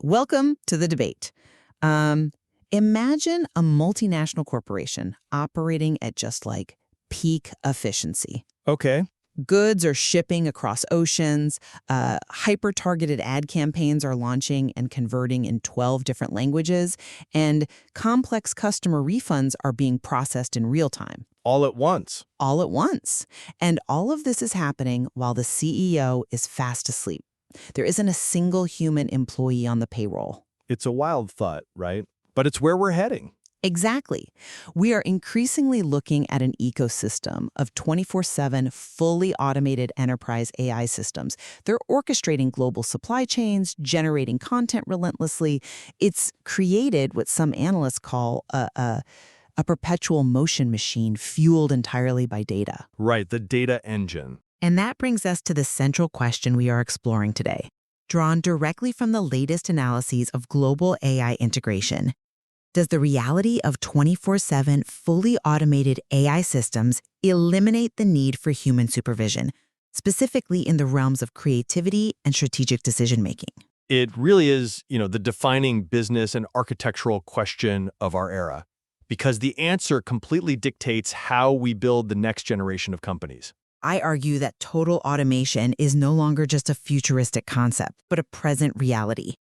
Welcome to the debate. Imagine a multinational corporation operating at just like peak efficiency. Okay. Goods are shipping across oceans, hyper-targeted ad campaigns are launching and converting in 12 different languages, and complex customer refunds are being processed in real time. All at once. All at once. And all of this is happening while the CEO is fast asleep. There isn't a single human employee on the payroll. It's a wild thought, right? But it's where we're heading. Exactly. We are increasingly looking at an ecosystem of 24/7 fully automated enterprise AI systems. They're orchestrating global supply chains, generating content relentlessly. It's created what some analysts call a perpetual motion machine fueled entirely by data. Right, the data engine. And that brings us to the central question we are exploring today, drawn directly from the latest analyses of global AI integration. Does the reality of 24/7 fully automated AI systems eliminate the need for human supervision, specifically in the realms of creativity and strategic decision-making? It really is, the defining business and architectural question of our era, because the answer completely dictates how we build the next generation of companies. I argue that total automation is no longer just a futuristic concept, but a present reality.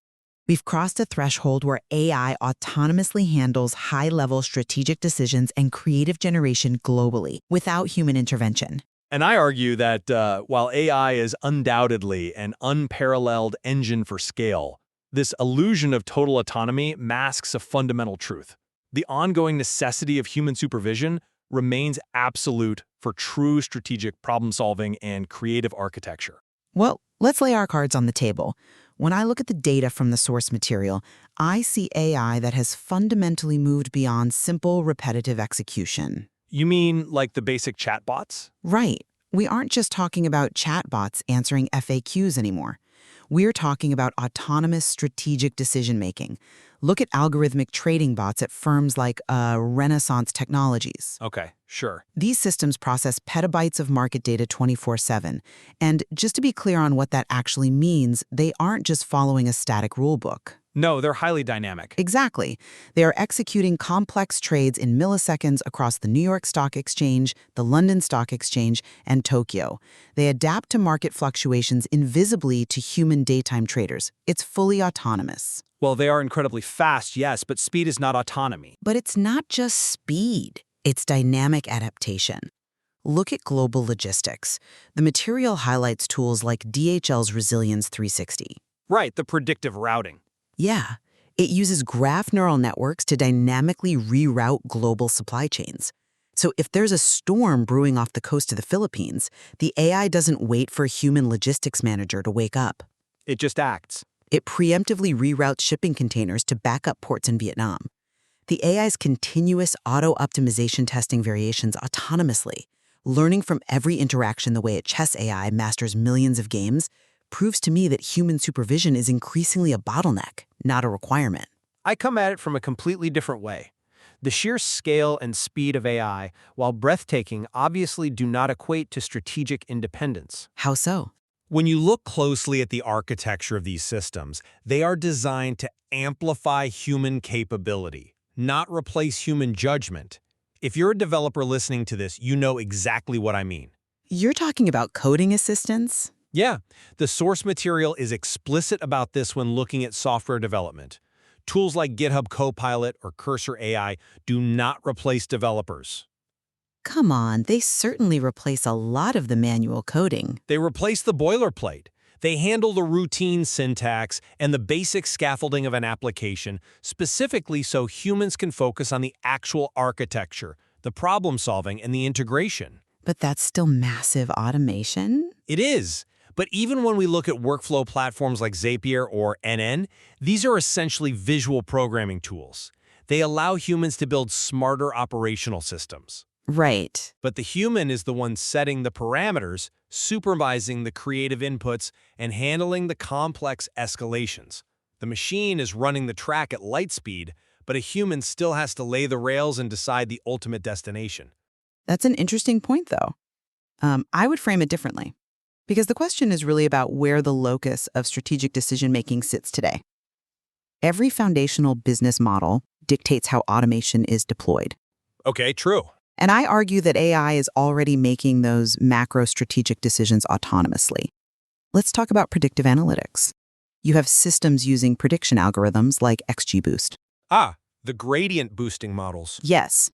We've crossed a threshold where AI autonomously handles high-level strategic decisions and creative generation globally, without human intervention. And I argue that while AI is undoubtedly an unparalleled engine for scale, this illusion of total autonomy masks a fundamental truth. The ongoing necessity of human supervision remains absolute for true strategic problem-solving and creative architecture. Well, let's lay our cards on the table. When I look at the data from the source material, I see AI that has fundamentally moved beyond simple, repetitive execution. You mean like the basic chatbots? Right. We aren't just talking about chatbots answering FAQs anymore. We're talking about autonomous strategic decision-making. Look at algorithmic trading bots at firms like Renaissance Technologies. Okay, sure. These systems process petabytes of market data 24/7. And just to be clear on what that actually means, they aren't just following a static rulebook. No, they're highly dynamic. Exactly. They are executing complex trades in milliseconds across the New York Stock Exchange, the London Stock Exchange, and Tokyo. They adapt to market fluctuations invisibly to human daytime traders. It's fully autonomous. Well, they are incredibly fast, yes, but speed is not autonomy. But it's not just speed. It's dynamic adaptation. Look at global logistics. The material highlights tools like DHL's Resilience 360. Right, the predictive routing. Yeah, it uses graph neural networks to dynamically reroute global supply chains. So if there's a storm brewing off the coast of the Philippines, the AI doesn't wait for a human logistics manager to wake up. It just acts. It preemptively reroutes shipping containers to backup ports in Vietnam. The AI's continuous auto-optimization testing variations autonomously, learning from every interaction the way a chess AI masters millions of games, proves to me that human supervision is increasingly a bottleneck, not a requirement. I come at it from a completely different way. The sheer scale and speed of AI, while breathtaking, obviously do not equate to strategic independence. How so? When you look closely at the architecture of these systems, they are designed to amplify human capability, not replace human judgment. If you're a developer listening to this, you know exactly what I mean. You're talking about coding assistants? Yeah, the source material is explicit about this when looking at software development. Tools like GitHub Copilot or Cursor AI do not replace developers. Come on, they certainly replace a lot of the manual coding. They replace the boilerplate. They handle the routine syntax and the basic scaffolding of an application, specifically so humans can focus on the actual architecture, the problem solving, and the integration. But that's still massive automation? It is. But even when we look at workflow platforms like Zapier or NN, these are essentially visual programming tools. They allow humans to build smarter operational systems. Right. But the human is the one setting the parameters, supervising the creative inputs, and handling the complex escalations. The machine is running the track at light speed, but a human still has to lay the rails and decide the ultimate destination. That's an interesting point, though. I would frame it differently. Because the question is really about where the locus of strategic decision-making sits today. Every foundational business model dictates how automation is deployed. Okay, true. And I argue that AI is already making those macro strategic decisions autonomously. Let's talk about predictive analytics. You have systems using prediction algorithms like XGBoost. Ah, the gradient boosting models. Yes.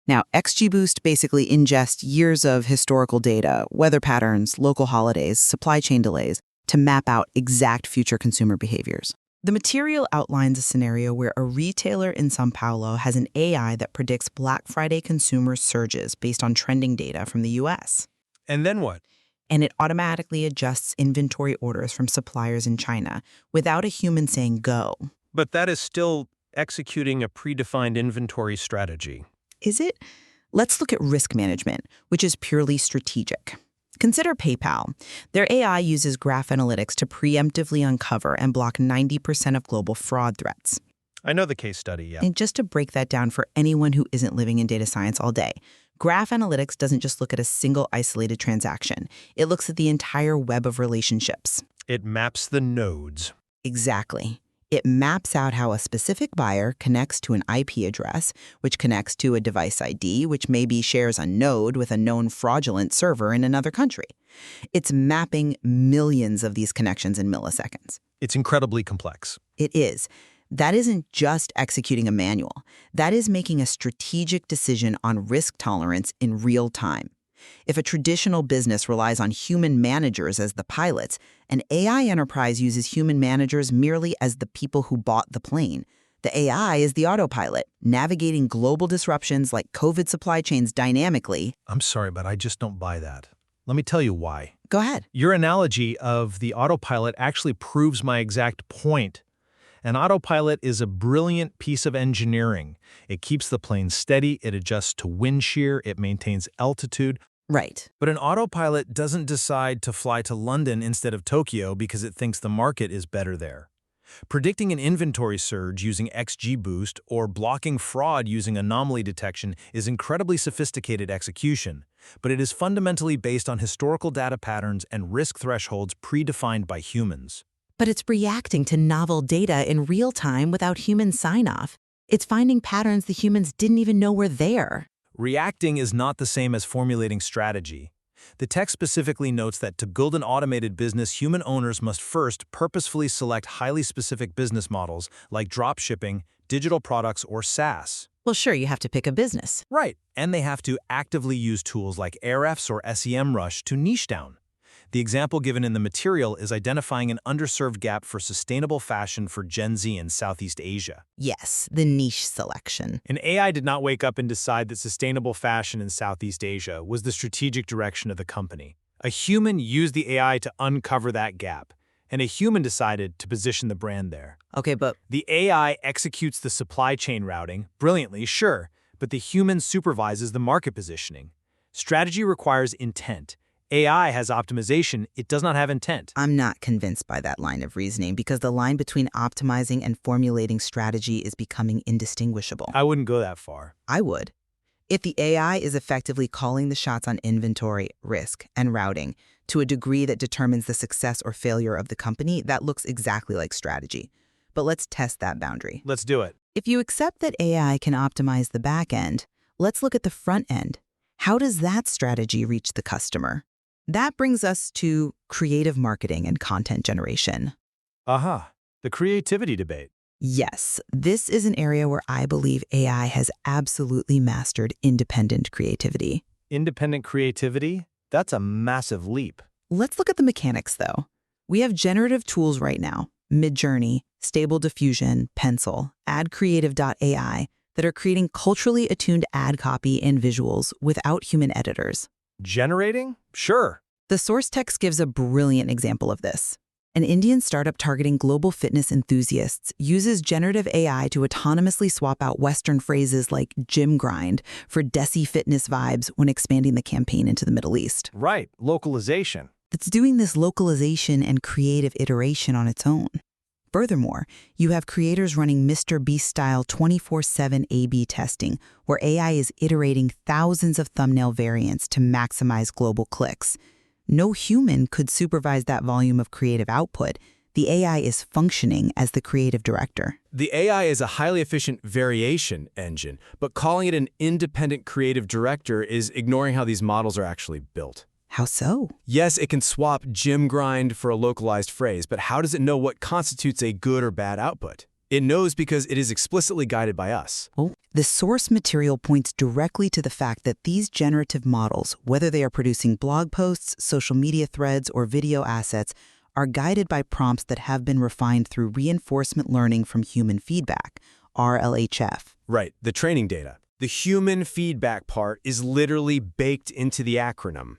Now, XGBoost basically ingests years of historical data, weather patterns, local holidays, supply chain delays, to map out exact future consumer behaviors. The material outlines a scenario where a retailer in São Paulo has an AI that predicts Black Friday consumer surges based on trending data from the US. And then what? And it automatically adjusts inventory orders from suppliers in China without a human saying go. But that is still executing a predefined inventory strategy. Is it? Let's look at risk management, which is purely strategic. Consider PayPal. Their AI uses graph analytics to preemptively uncover and block 90% of global fraud threats. I know the case study, yeah. And just to break that down for anyone who isn't living in data science all day, graph analytics doesn't just look at a single isolated transaction. It looks at the entire web of relationships. It maps the nodes. Exactly. It maps out how a specific buyer connects to an IP address, which connects to a device ID, which maybe shares a node with a known fraudulent server in another country. It's mapping millions of these connections in milliseconds. It's incredibly complex. It is. That isn't just executing a manual. That is making a strategic decision on risk tolerance in real time. If a traditional business relies on human managers as the pilots, an AI enterprise uses human managers merely as the people who bought the plane. The AI is the autopilot, navigating global disruptions like COVID supply chains dynamically. I'm sorry, but I just don't buy that. Let me tell you why. Go ahead. Your analogy of the autopilot actually proves my exact point. An autopilot is a brilliant piece of engineering. It keeps the plane steady, it adjusts to wind shear, it maintains altitude. Right. But an autopilot doesn't decide to fly to London instead of Tokyo because it thinks the market is better there. Predicting an inventory surge using XGBoost or blocking fraud using anomaly detection is incredibly sophisticated execution, but it is fundamentally based on historical data patterns and risk thresholds predefined by humans. But it's reacting to novel data in real time without human sign-off. It's finding patterns the humans didn't even know were there. Reacting is not the same as formulating strategy. The text specifically notes that to build an automated business, human owners must first purposefully select highly specific business models like dropshipping, digital products, or SaaS. Well, sure, you have to pick a business. Right, and they have to actively use tools like Ahrefs or SEMrush to niche down. The example given in the material is identifying an underserved gap for sustainable fashion for Gen Z in Southeast Asia. Yes, the niche selection. An AI did not wake up and decide that sustainable fashion in Southeast Asia was the strategic direction of the company. A human used the AI to uncover that gap, and a human decided to position the brand there. Okay, but The AI executes the supply chain routing, brilliantly, sure, but the human supervises the market positioning. Strategy requires intent. AI has optimization, it does not have intent. I'm not convinced by that line of reasoning because the line between optimizing and formulating strategy is becoming indistinguishable. I wouldn't go that far. I would. If the AI is effectively calling the shots on inventory, risk, and routing to a degree that determines the success or failure of the company, that looks exactly like strategy. But let's test that boundary. Let's do it. If you accept that AI can optimize the back end, let's look at the front end. How does that strategy reach the customer? That brings us to creative marketing and content generation. Aha, the creativity debate. Yes, this is an area where I believe AI has absolutely mastered independent creativity. Independent creativity? That's a massive leap. Let's look at the mechanics, though. We have generative tools right now, Midjourney, Stable Diffusion, Pencil, AdCreative.ai, that are creating culturally attuned ad copy and visuals without human editors. Generating? Sure. The source text gives a brilliant example of this. An Indian startup targeting global fitness enthusiasts uses generative AI to autonomously swap out Western phrases like gym grind for desi fitness vibes when expanding the campaign into the Middle East. Right, localization. It's doing this localization and creative iteration on its own. Furthermore, you have creators running Mr. Beast-style 24/7 A/B testing, where AI is iterating thousands of thumbnail variants to maximize global clicks. No human could supervise that volume of creative output. The AI is functioning as the creative director. The AI is a highly efficient variation engine, but calling it an independent creative director is ignoring how these models are actually built. How so? Yes, it can swap gym grind for a localized phrase, but how does it know what constitutes a good or bad output? It knows because it is explicitly guided by us. Well, the source material points directly to the fact that these generative models, whether they are producing blog posts, social media threads, or video assets, are guided by prompts that have been refined through reinforcement learning from human feedback, RLHF. Right, the training data. The human feedback part is literally baked into the acronym.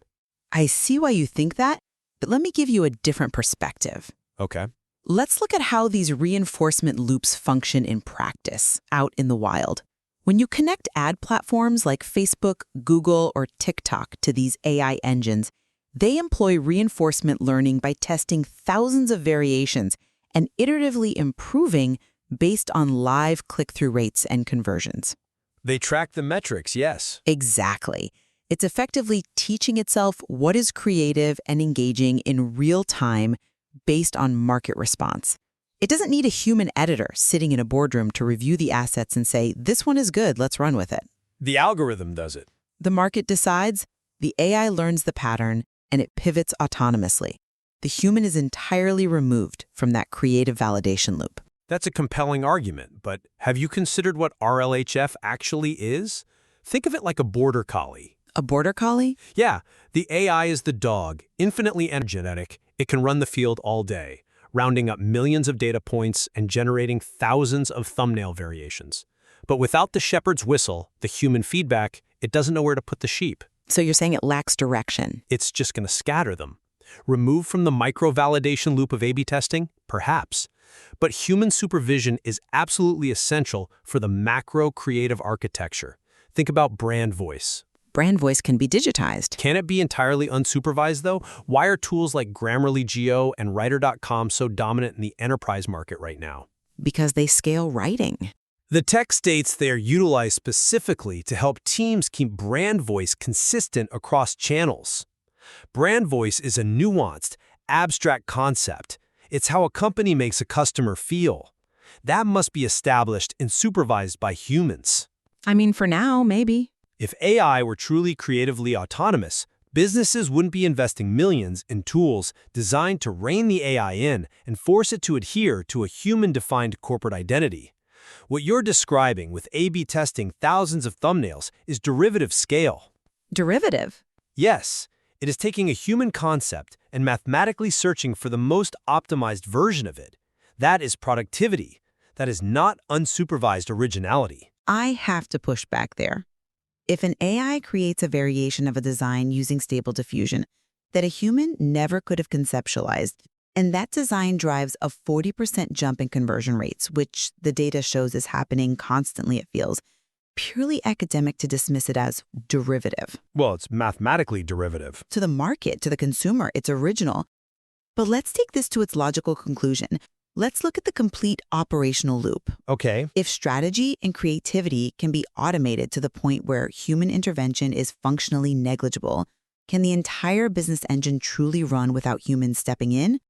I see why you think that, but let me give you a different perspective. Okay. Let's look at how these reinforcement loops function in practice, out in the wild. When you connect ad platforms like Facebook, Google, or TikTok to these AI engines, they employ reinforcement learning by testing thousands of variations and iteratively improving based on live click-through rates and conversions. They track the metrics, yes. Exactly. It's effectively teaching itself what is creative and engaging in real time based on market response. It doesn't need a human editor sitting in a boardroom to review the assets and say, this one is good, let's run with it. The algorithm does it. The market decides, the AI learns the pattern, and it pivots autonomously. The human is entirely removed from that creative validation loop. That's a compelling argument, but have you considered what RLHF actually is? Think of it like a border collie. A border collie? Yeah, the AI is the dog, infinitely energetic. It can run the field all day, rounding up millions of data points and generating thousands of thumbnail variations. But without the shepherd's whistle, the human feedback, it doesn't know where to put the sheep. So you're saying it lacks direction? It's just going to scatter them. Removed from the micro-validation loop of A/B testing? Perhaps. But human supervision is absolutely essential for the macro-creative architecture. Think about brand voice. Brand voice can be digitized. Can it be entirely unsupervised, though? Why are tools like Grammarly Geo and Writer.com so dominant in the enterprise market right now? Because they scale writing. The tech states they are utilized specifically to help teams keep brand voice consistent across channels. Brand voice is a nuanced, abstract concept. It's how a company makes a customer feel. That must be established and supervised by humans. I mean, for now, maybe. If AI were truly creatively autonomous, businesses wouldn't be investing millions in tools designed to rein the AI in and force it to adhere to a human-defined corporate identity. What you're describing with A/B testing thousands of thumbnails is derivative scale. Derivative? Yes, it is taking a human concept and mathematically searching for the most optimized version of it. That is productivity. That is not unsupervised originality. I have to push back there. If an AI creates a variation of a design using Stable Diffusion that a human never could have conceptualized, and that design drives a 40% jump in conversion rates, which the data shows is happening constantly, it feels purely academic to dismiss it as derivative. Well, it's mathematically derivative. To the market, to the consumer, it's original. But let's take this to its logical conclusion. Let's look at the complete operational loop. Okay. If strategy and creativity can be automated to the point where human intervention is functionally negligible, can the entire business engine truly run without humans stepping in?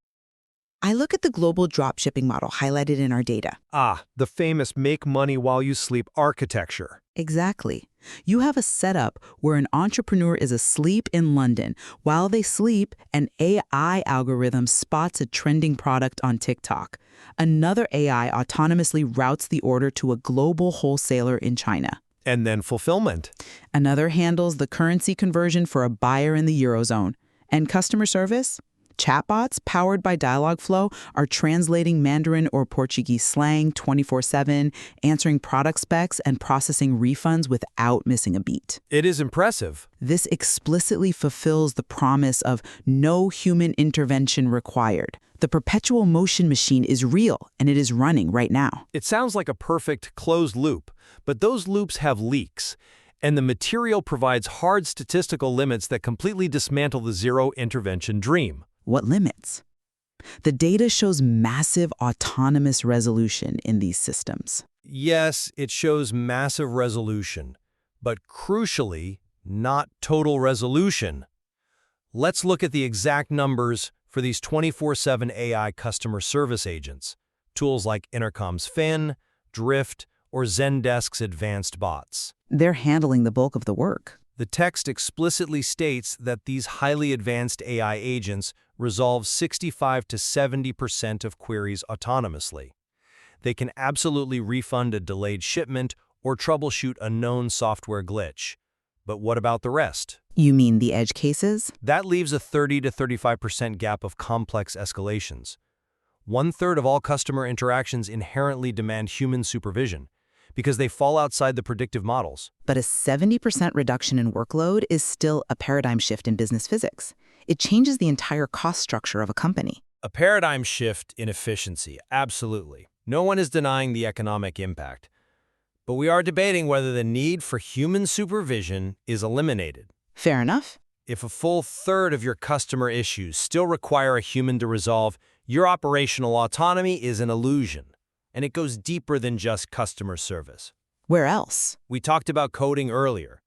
I look at the global dropshipping model highlighted in our data. Ah, the famous make money while you sleep architecture. Exactly. You have a setup where an entrepreneur is asleep in London. While they sleep, an AI algorithm spots a trending product on TikTok. Another AI autonomously routes the order to a global wholesaler in China. And then fulfillment. Another handles the currency conversion for a buyer in the Eurozone. And customer service? Chatbots powered by Dialogflow are translating Mandarin or Portuguese slang 24/7, answering product specs and processing refunds without missing a beat. It is impressive. This explicitly fulfills the promise of no human intervention required. The perpetual motion machine is real, and it is running right now. It sounds like a perfect closed loop, but those loops have leaks. And the material provides hard statistical limits that completely dismantle the zero-intervention dream. What limits? The data shows massive autonomous resolution in these systems. Yes, it shows massive resolution, but crucially, not total resolution. Let's look at the exact numbers for these 24/7 AI customer service agents, tools like Intercom's Fin, Drift, or Zendesk's advanced bots. They're handling the bulk of the work. The text explicitly states that these highly advanced AI agents resolve 65 to 70% of queries autonomously. They can absolutely refund a delayed shipment or troubleshoot a known software glitch. But what about the rest? You mean the edge cases? That leaves a 30 to 35% gap of complex escalations. 1/3 of all customer interactions inherently demand human supervision because they fall outside the predictive models. But a 70% reduction in workload is still a paradigm shift in business physics. It changes the entire cost structure of a company. A paradigm shift in efficiency, absolutely. No one is denying the economic impact. But we are debating whether the need for human supervision is eliminated. Fair enough. If a full third of your customer issues still require a human to resolve, your operational autonomy is an illusion. And it goes deeper than just customer service. Where else? We talked about coding earlier.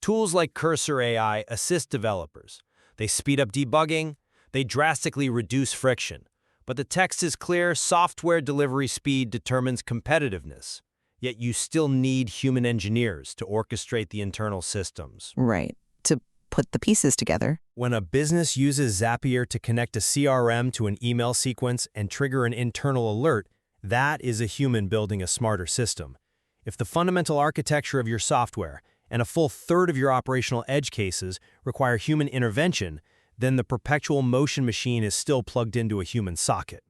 Tools like Cursor AI assist developers. They speed up debugging. They drastically reduce friction. But the text is clear: software delivery speed determines competitiveness. Yet you still need human engineers to orchestrate the internal systems. Right. To put the pieces together. When a business uses Zapier to connect a CRM to an email sequence and trigger an internal alert, that is a human building a smarter system. If the fundamental architecture of your software and a full third of your operational edge cases require human intervention, then the perpetual motion machine is still plugged into a human socket.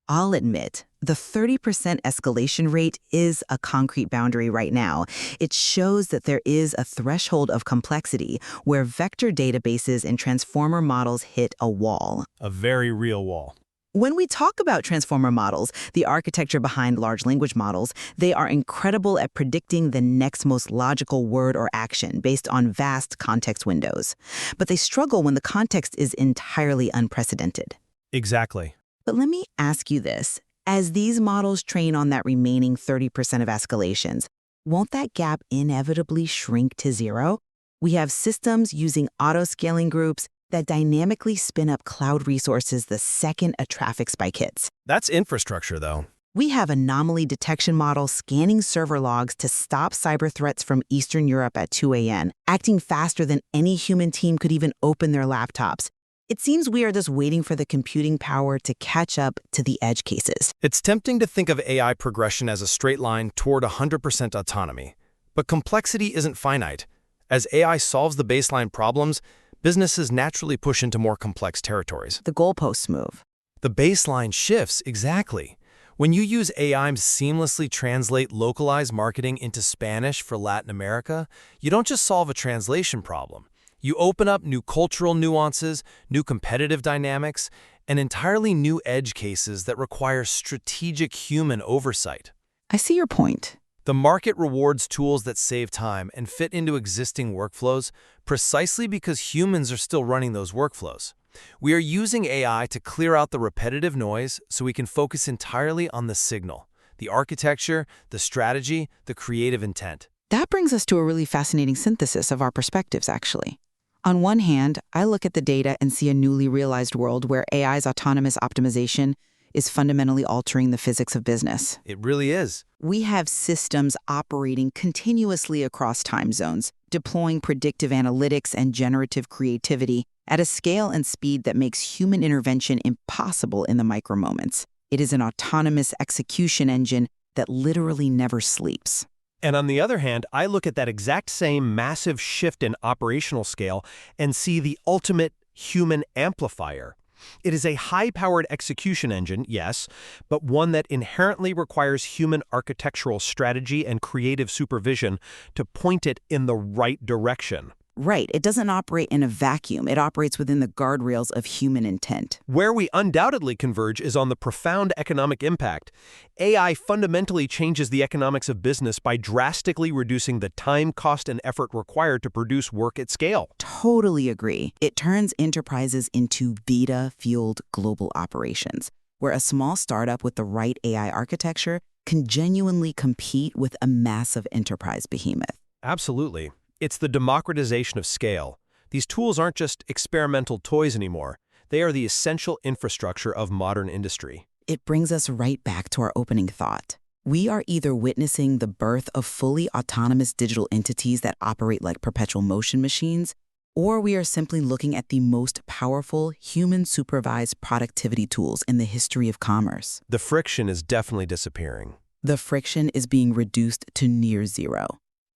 I'll admit, the 30% escalation rate is a concrete boundary right now. It shows that there is a threshold of complexity where vector databases and transformer models hit a wall. A very real wall. When we talk about transformer models, the architecture behind large language models, they are incredible at predicting the next most logical word or action based on vast context windows. But they struggle when the context is entirely unprecedented. Exactly. But let me ask you this. As these models train on that remaining 30% of escalations, won't that gap inevitably shrink to zero? We have systems using auto-scaling groups that dynamically spin up cloud resources the second a traffic spike hits. That's infrastructure, though. We have anomaly detection models scanning server logs to stop cyber threats from Eastern Europe at 2 a.m., acting faster than any human team could even open their laptops. It seems we are just waiting for the computing power to catch up to the edge cases. It's tempting to think of AI progression as a straight line toward 100% autonomy. But complexity isn't finite. As AI solves the baseline problems, businesses naturally push into more complex territories. The goalposts move. The baseline shifts, exactly. When you use AI to seamlessly translate localized marketing into Spanish for Latin America, you don't just solve a translation problem. You open up new cultural nuances, new competitive dynamics, and entirely new edge cases that require strategic human oversight. I see your point. The market rewards tools that save time and fit into existing workflows precisely because humans are still running those workflows. We are using AI to clear out the repetitive noise so we can focus entirely on the signal, the architecture, the strategy, the creative intent. That brings us to a really fascinating synthesis of our perspectives, actually. On one hand, I look at the data and see a newly realized world where AI's autonomous optimization is fundamentally altering the physics of business. It really is. We have systems operating continuously across time zones, deploying predictive analytics and generative creativity at a scale and speed that makes human intervention impossible in the micro moments. It is an autonomous execution engine that literally never sleeps. And on the other hand, I look at that exact same massive shift in operational scale and see the ultimate human amplifier. It is a high-powered execution engine, yes, but one that inherently requires human architectural strategy and creative supervision to point it in the right direction. Right. It doesn't operate in a vacuum. It operates within the guardrails of human intent. Where we undoubtedly converge is on the profound economic impact. AI fundamentally changes the economics of business by drastically reducing the time, cost, and effort required to produce work at scale. Totally agree. It turns enterprises into data-fueled global operations, where a small startup with the right AI architecture can genuinely compete with a massive enterprise behemoth. Absolutely. It's the democratization of scale. These tools aren't just experimental toys anymore. They are the essential infrastructure of modern industry. It brings us right back to our opening thought. We are either witnessing the birth of fully autonomous digital entities that operate like perpetual motion machines, or we are simply looking at the most powerful human-supervised productivity tools in the history of commerce. The friction is definitely disappearing. The friction is being reduced to near zero.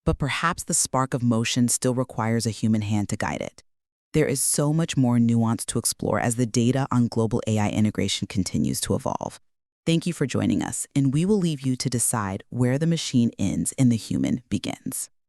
But perhaps the spark of motion still requires a human hand to guide it. There is so much more nuance to explore as the data on global AI integration continues to evolve. Thank you for joining us, and we will leave you to decide where the machine ends and the human begins.